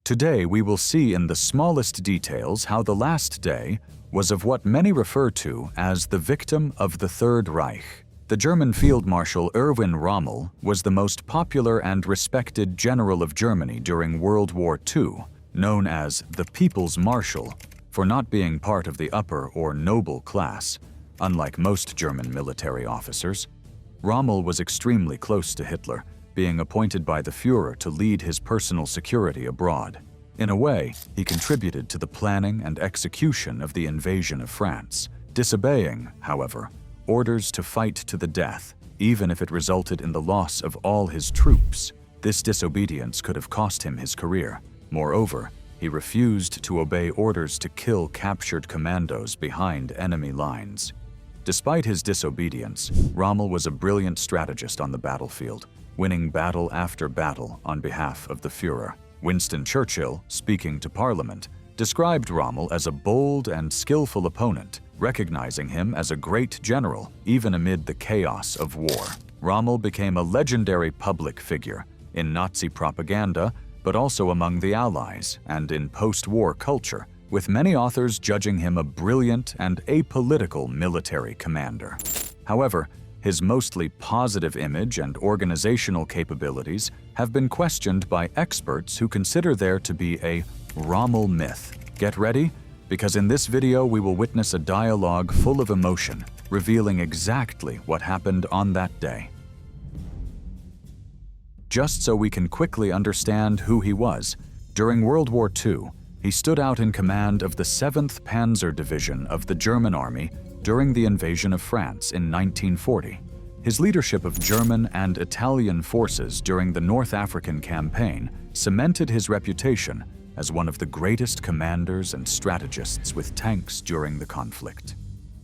Today we will see in the smallest details how the last day was of what many refer to as the victim of the Third Reich. The German Field Marshal Erwin Rommel was the most popular and respected general of Germany during World War II, known as the People's Marshal for not being part of the upper or noble class. Unlike most German military officers, Rommel was extremely close to Hitler, being appointed by the Führer to lead his personal security abroad. In a way, he contributed to the planning and execution of the invasion of France, disobeying, however, orders to fight to the death, even if it resulted in the loss of all his troops. This disobedience could have cost him his career. Moreover, he refused to obey orders to kill captured commandos behind enemy lines. Despite his disobedience, Rommel was a brilliant strategist on the battlefield, winning battle after battle on behalf of the Führer. Winston Churchill, speaking to Parliament, described Rommel as a bold and skillful opponent, recognizing him as a great general even amid the chaos of war. Rommel became a legendary public figure in Nazi propaganda, but also among the Allies and in post-war culture, with many authors judging him a brilliant and apolitical military commander. However, his mostly positive image and organizational capabilities have been questioned by experts who consider there to be a Rommel myth. Get ready, because in this video we will witness a dialogue full of emotion, revealing exactly what happened on that day. Just so we can quickly understand who he was, during World War II, he stood out in command of the 7th Panzer Division of the German Army during the invasion of France in 1940. His leadership of German and Italian forces during the North African campaign cemented his reputation as one of the greatest commanders and strategists with tanks during the conflict.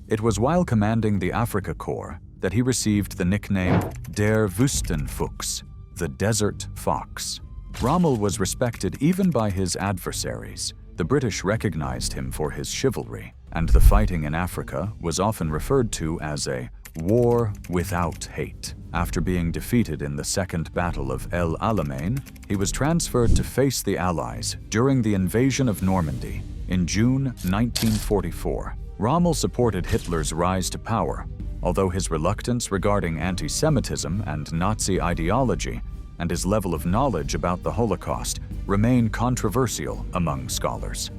It was while commanding the Afrika Korps that he received the nickname Der Wüstenfuchs, the Desert Fox. Rommel was respected even by his adversaries. The British recognized him for his chivalry, and the fighting in Africa was often referred to as a war without hate. After being defeated in the Second Battle of El Alamein, he was transferred to face the Allies during the invasion of Normandy in June 1944. Rommel supported Hitler's rise to power, although his reluctance regarding anti-Semitism and Nazi ideology and his level of knowledge about the Holocaust remain controversial among scholars.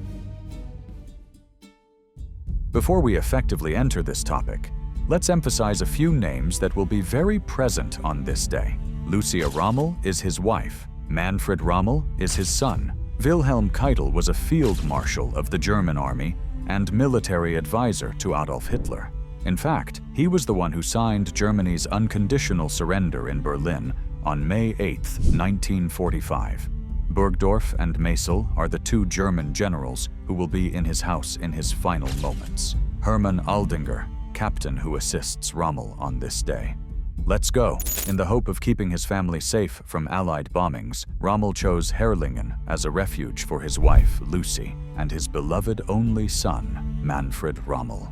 Before we effectively enter this topic, let's emphasize a few names that will be very present on this day. Lucia Rommel is his wife. Manfred Rommel is his son. Wilhelm Keitel was a field marshal of the German army and military advisor to Adolf Hitler. In fact, he was the one who signed Germany's unconditional surrender in Berlin on May 8, 1945. Burgdorf and Maysel are the two German generals who will be in his house in his final moments. Hermann Aldinger, captain who assists Rommel on this day. Let's go. In the hope of keeping his family safe from Allied bombings, Rommel chose Herrlingen as a refuge for his wife, Lucy, and his beloved only son, Manfred Rommel.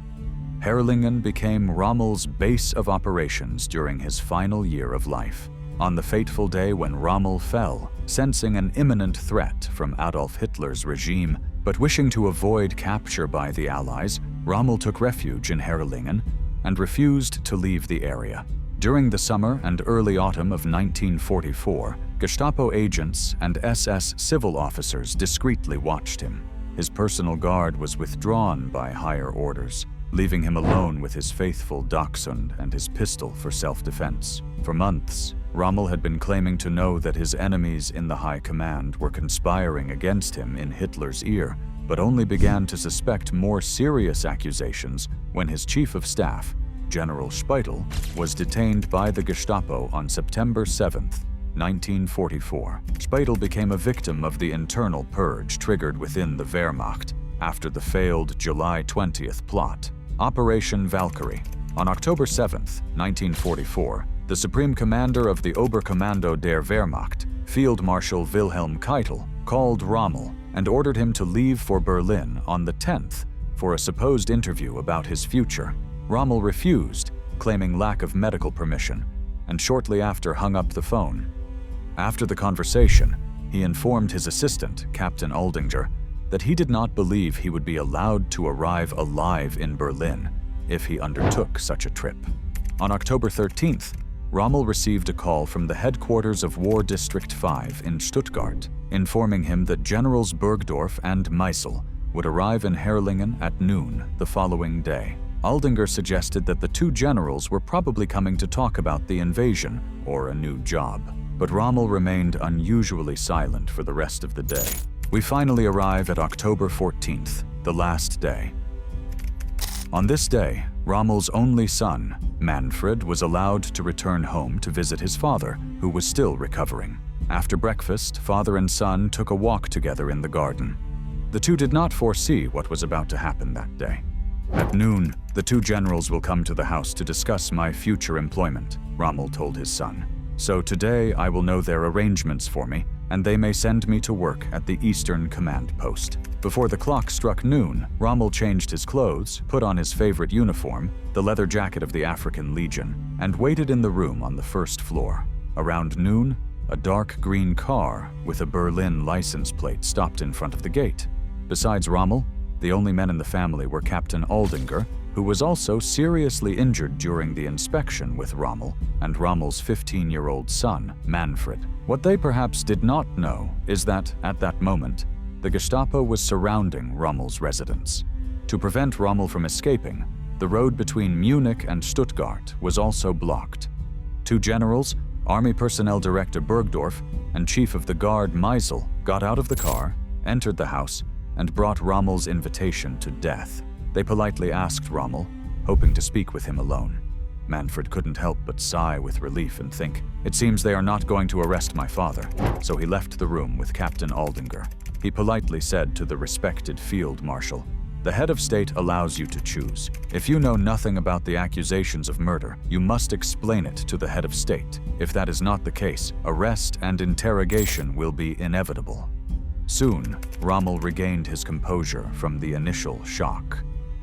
Herrlingen became Rommel's base of operations during his final year of life. On the fateful day when Rommel fell, sensing an imminent threat from Adolf Hitler's regime, but wishing to avoid capture by the Allies, Rommel took refuge in Herrlingen and refused to leave the area. During the summer and early autumn of 1944, Gestapo agents and SS civil officers discreetly watched him. His personal guard was withdrawn by higher orders, leaving him alone with his faithful Dachshund and his pistol for self-defense. For months, Rommel had been claiming to know that his enemies in the high command were conspiring against him in Hitler's ear, but only began to suspect more serious accusations when his chief of staff, General Speitel, was detained by the Gestapo on September 7, 1944. Speitel became a victim of the internal purge triggered within the Wehrmacht after the failed July 20th plot, Operation Valkyrie. On October 7, 1944, the Supreme Commander of the Oberkommando der Wehrmacht, Field Marshal Wilhelm Keitel, called Rommel and ordered him to leave for Berlin on the 10th for a supposed interview about his future. Rommel refused, claiming lack of medical permission, and shortly after hung up the phone. After the conversation, he informed his assistant, Captain Aldinger, that he did not believe he would be allowed to arrive alive in Berlin if he undertook such a trip. On October 13th, Rommel received a call from the headquarters of War District 5 in Stuttgart, informing him that Generals Burgdorf and Meisel would arrive in Herrlingen at noon the following day. Aldinger suggested that the two generals were probably coming to talk about the invasion or a new job, but Rommel remained unusually silent for the rest of the day. We finally arrive at October 14th, the last day. On this day, Rommel's only son, Manfred, was allowed to return home to visit his father, who was still recovering. After breakfast, father and son took a walk together in the garden. The two did not foresee what was about to happen that day. At noon, the two generals will come to the house to discuss my future employment, Rommel told his son. So today I will know their arrangements for me, and they may send me to work at the Eastern Command Post. Before the clock struck noon, Rommel changed his clothes, put on his favorite uniform, the leather jacket of the African Legion, and waited in the room on the first floor. Around noon, a dark green car with a Berlin license plate stopped in front of the gate. Besides Rommel, the only men in the family were Captain Aldinger, who was also seriously injured during the inspection with Rommel, and Rommel's 15-year-old son, Manfred. What they perhaps did not know is that, at that moment, the Gestapo was surrounding Rommel's residence. To prevent Rommel from escaping, the road between Munich and Stuttgart was also blocked. Two generals, Army Personnel Director Burgdorf and Chief of the Guard Meisel, got out of the car, entered the house, and brought Rommel's invitation to death. They politely asked Rommel, hoping to speak with him alone. Manfred couldn't help but sigh with relief and think, "It seems they are not going to arrest my father," so he left the room with Captain Aldinger. He politely said to the respected field marshal, "The head of state allows you to choose. If you know nothing about the accusations of murder, you must explain it to the head of state. If that is not the case, arrest and interrogation will be inevitable." Soon, Rommel regained his composure from the initial shock.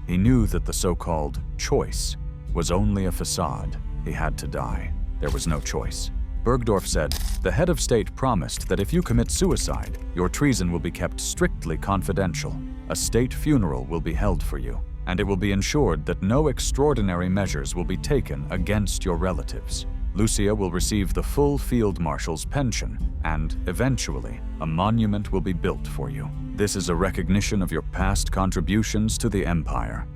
He knew that the so-called choice was only a facade. He had to die. There was no choice. Burgdorf said, "The head of state promised that if you commit suicide, your treason will be kept strictly confidential. A state funeral will be held for you, and it will be ensured that no extraordinary measures will be taken against your relatives. Lucia will receive the full field marshal's pension, and, eventually, a monument will be built for you. This is a recognition of your past contributions to the empire."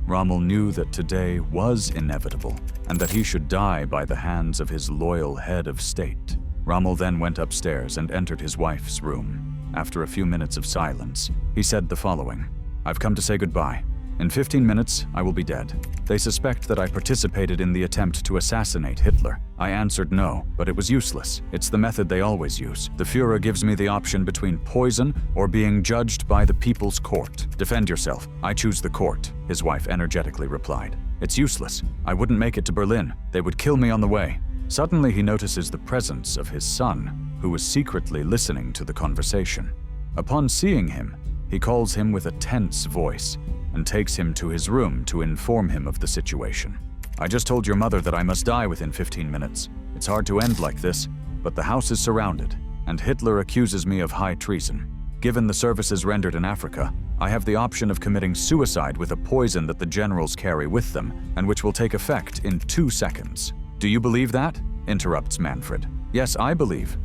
Rommel knew that today was inevitable, and that he should die by the hands of his loyal head of state. Rommel then went upstairs and entered his wife's room. After a few minutes of silence, he said the following, "I've come to say goodbye. In 15 minutes, I will be dead. They suspect that I participated in the attempt to assassinate Hitler. I answered no, but it was useless. It's the method they always use. The Führer gives me the option between poison or being judged by the people's court. Defend yourself. I choose the court," his wife energetically replied. "It's useless. I wouldn't make it to Berlin. They would kill me on the way." Suddenly, he notices the presence of his son, who was secretly listening to the conversation. Upon seeing him, he calls him with a tense voice and takes him to his room to inform him of the situation. "I just told your mother that I must die within 15 minutes. It's hard to end like this, but the house is surrounded, and Hitler accuses me of high treason. Given the services rendered in Africa, I have the option of committing suicide with a poison that the generals carry with them, and which will take effect in 2 seconds. Do you believe that?" interrupts Manfred. "Yes, I believe.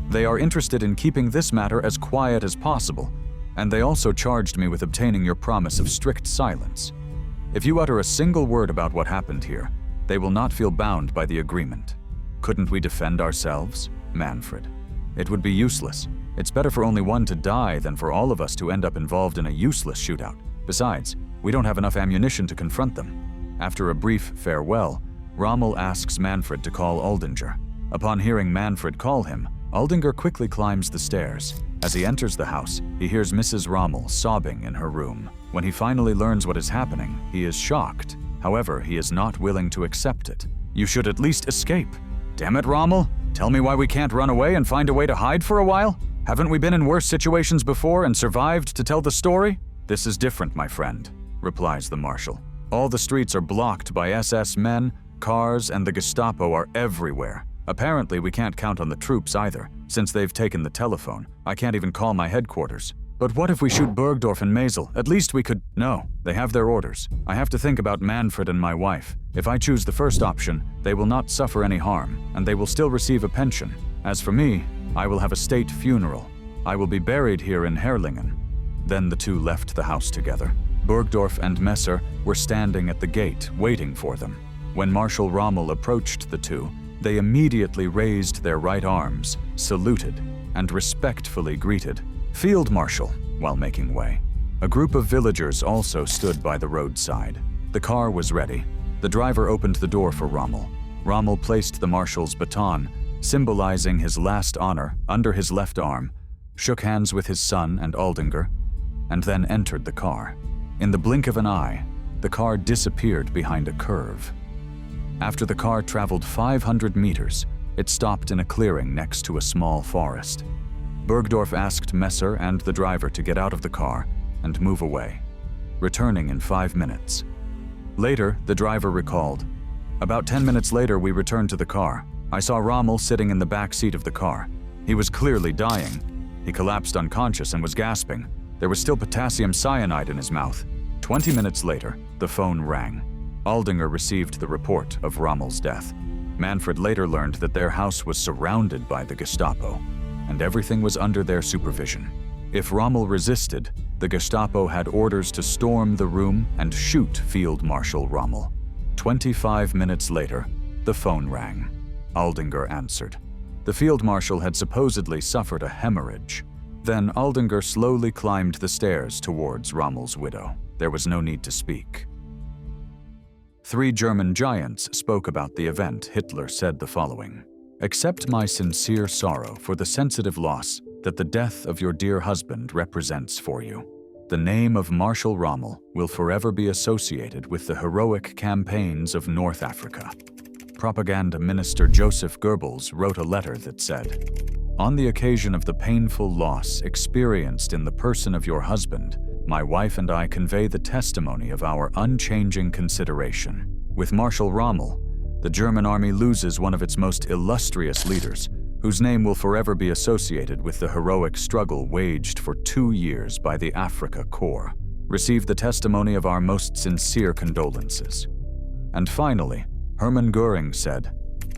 They are interested in keeping this matter as quiet as possible, and they also charged me with obtaining your promise of strict silence. If you utter a single word about what happened here, they will not feel bound by the agreement. Couldn't we defend ourselves?" Manfred. "It would be useless. It's better for only one to die than for all of us to end up involved in a useless shootout. Besides, we don't have enough ammunition to confront them." After a brief farewell, Rommel asks Manfred to call Aldinger. Upon hearing Manfred call him, Aldinger quickly climbs the stairs. As he enters the house, he hears Mrs. Rommel sobbing in her room. When he finally learns what is happening, he is shocked. However, he is not willing to accept it. "You should at least escape." "Damn it, Rommel! Tell me why we can't run away and find a way to hide for a while? Haven't we been in worse situations before and survived to tell the story?" "This is different, my friend," replies the marshal. "All the streets are blocked by SS men, cars, and the Gestapo are everywhere. Apparently, we can't count on the troops either. Since they've taken the telephone, I can't even call my headquarters. But what if we shoot Bergdorf and Maisel? At least we could— No, they have their orders. I have to think about Manfred and my wife. If I choose the first option, they will not suffer any harm, and they will still receive a pension. As for me, I will have a state funeral. I will be buried here in Herrlingen." Then the two left the house together. Bergdorf and Messer were standing at the gate, waiting for them. When Marshal Rommel approached the two, they immediately raised their right arms, saluted, and respectfully greeted Field Marshal while making way. A group of villagers also stood by the roadside. The car was ready. The driver opened the door for Rommel. Rommel placed the marshal's baton, symbolizing his last honor, under his left arm, shook hands with his son and Aldinger, and then entered the car. In the blink of an eye, the car disappeared behind a curve. After the car traveled 500 meters, it stopped in a clearing next to a small forest. Bergdorf asked Messer and the driver to get out of the car and move away, returning in 5 minutes. Later, the driver recalled, "About 10 minutes later, we returned to the car. I saw Rommel sitting in the back seat of the car. He was clearly dying. He collapsed unconscious and was gasping. There was still potassium cyanide in his mouth." 20 minutes later, the phone rang. Aldinger received the report of Rommel's death. Manfred later learned that their house was surrounded by the Gestapo, and everything was under their supervision. If Rommel resisted, the Gestapo had orders to storm the room and shoot Field Marshal Rommel. 25 minutes later, the phone rang. Aldinger answered. The Field Marshal had supposedly suffered a hemorrhage. Then Aldinger slowly climbed the stairs towards Rommel's widow. There was no need to speak. 3 German giants spoke about the event. Hitler said the following: "Accept my sincere sorrow for the sensitive loss that the death of your dear husband represents for you. The name of Marshal Rommel will forever be associated with the heroic campaigns of North Africa." Propaganda Minister Joseph Goebbels wrote a letter that said, "On the occasion of the painful loss experienced in the person of your husband, my wife and I convey the testimony of our unchanging consideration. With Marshal Rommel, the German army loses one of its most illustrious leaders, whose name will forever be associated with the heroic struggle waged for 2 years by the Afrika Korps. Receive the testimony of our most sincere condolences." And finally, Hermann Göring said,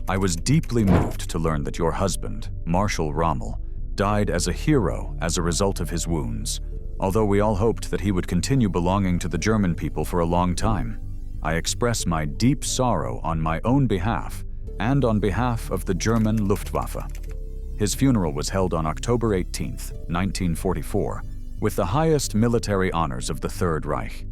"I was deeply moved to learn that your husband, Marshal Rommel, died as a hero as a result of his wounds, although we all hoped that he would continue belonging to the German people for a long time. I express my deep sorrow on my own behalf and on behalf of the German Luftwaffe." His funeral was held on October 18, 1944, with the highest military honors of the Third Reich,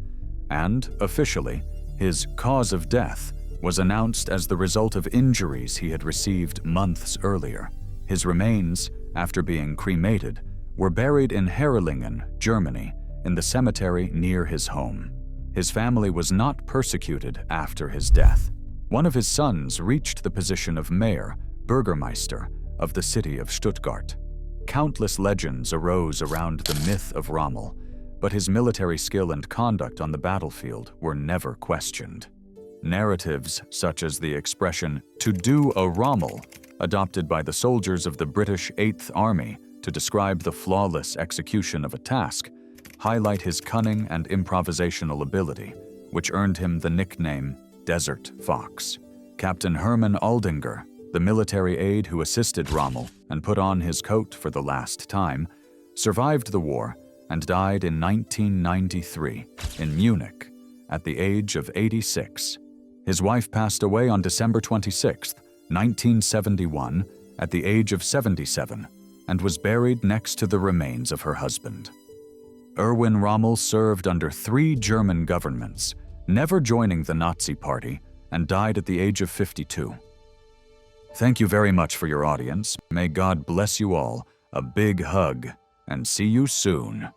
and, officially, his cause of death was announced as the result of injuries he had received months earlier. His remains, after being cremated, were buried in Herrlingen, Germany, in the cemetery near his home. His family was not persecuted after his death. One of his sons reached the position of mayor, Bürgermeister, of the city of Stuttgart. Countless legends arose around the myth of Rommel, but his military skill and conduct on the battlefield were never questioned. Narratives such as the expression, "to do a Rommel," adopted by the soldiers of the British 8th Army to describe the flawless execution of a task, highlight his cunning and improvisational ability, which earned him the nickname Desert Fox. Captain Hermann Aldinger, the military aide who assisted Rommel and put on his coat for the last time, survived the war and died in 1993 in Munich at the age of 86. His wife passed away on December 26, 1971, at the age of 77, and was buried next to the remains of her husband. Erwin Rommel served under 3 German governments, never joining the Nazi Party, and died at the age of 52. Thank you very much for your audience. May God bless you all. A big hug, and see you soon.